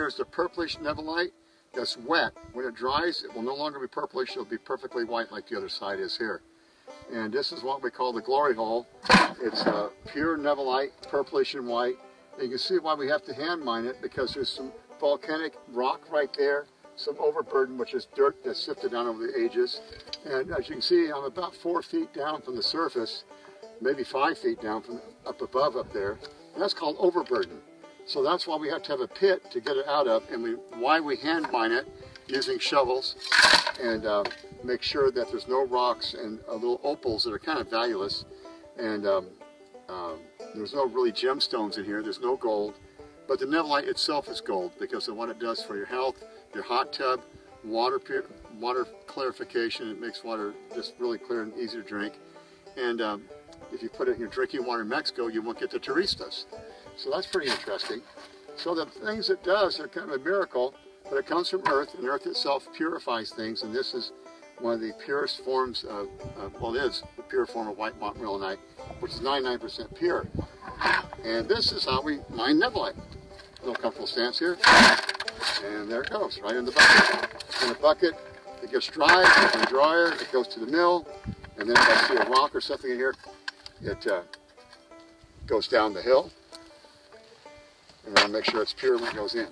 here is the purplish Nevalite that's wet. When it dries, it will no longer be purplish, it'll be perfectly white like the other side is here. And this is what we call the glory hole. It's a pure Nevalite, purplish and white. And you can see why we have to hand mine it, because there's some volcanic rock right there, some overburden, which is dirt that's sifted down over the ages. And as you can see, I'm about 4 feet down from the surface, maybe 5 feet down from up above up there. And that's called overburden. So that's why we have to have a pit to get it out of, and why we hand mine it using shovels and make sure that there's no rocks and little opals that are kind of valueless. And there's no really gemstones in here, there's no gold. But the Nevalite itself is gold because of what it does for your health, your hot tub, water clarification. It makes water just really clear and easy to drink. And if you put it in your drinking water in Mexico, you won't get the turistas. So that's pretty interesting. So the things it does are kind of a miracle, but it comes from Earth, and Earth itself purifies things, and this is one of the purest forms of, well, it is the pure form of white Montmorillonite, which is 99% pure. And this is how we mine Nevalite. A little comfortable stance here, and there it goes, right in the bucket. In the bucket, it gets dry, in the dryer, it goes to the mill, and then if I see a rock or something in here, it goes down the hill. And then I'll make sure it's pure when it goes in.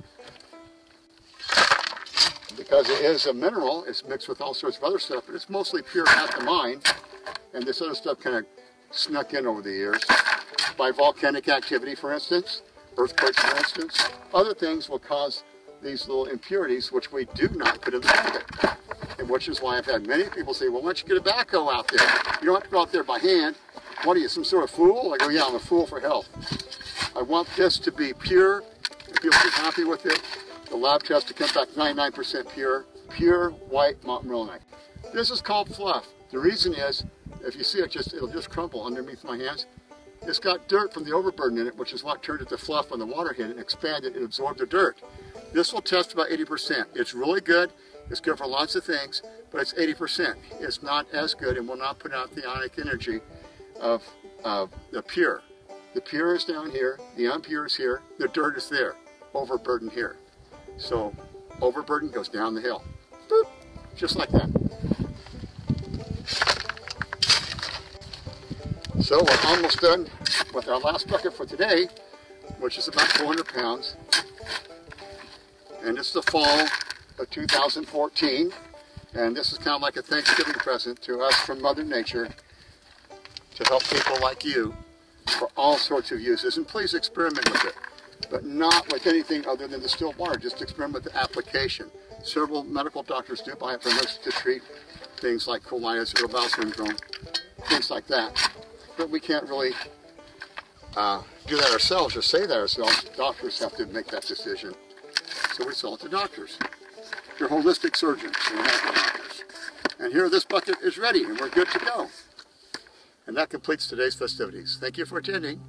Because it is a mineral, it's mixed with all sorts of other stuff, but it's mostly pure at the mine. And this other stuff kind of snuck in over the years. By volcanic activity, for instance, earthquakes, for instance. Other things will cause these little impurities, which we do not put in the bucket. And which is why I've had many people say, well, why don't you get a backhoe out there? You don't have to go out there by hand. What are you, some sort of fool? I go, yeah, I'm a fool for health. I want this to be pure, and people to be happy with it. The lab test to come back 99% pure white Montmorillonite. This is called fluff. The reason is, if you see it, it'll just crumple underneath my hands. It's got dirt from the overburden in it, which is what turned it to fluff when the water hit it and expanded and absorbed the dirt. This will test about 80%. It's really good. It's good for lots of things, but it's 80%. It's not as good and will not put out the ionic energy of the pure. The pure is down here, the impure is here, the dirt is there, overburden here. So overburden goes down the hill, boop, just like that. So we're almost done with our last bucket for today, which is about 400 pounds. And it's the fall of 2014, and this is kind of like a Thanksgiving present to us from Mother Nature to help people like you for all sorts of uses. And please experiment with it, but not with anything other than distilled water. Just experiment with the application. Several medical doctors do buy it from us to treat things like colitis, irritable bowel syndrome, things like that. But we can't really do that ourselves or say that ourselves. Doctors have to make that decision. So we sell it to doctors. They're holistic surgeons and medical doctors. And here this bucket is ready and we're good to go. And that completes today's festivities. Thank you for attending.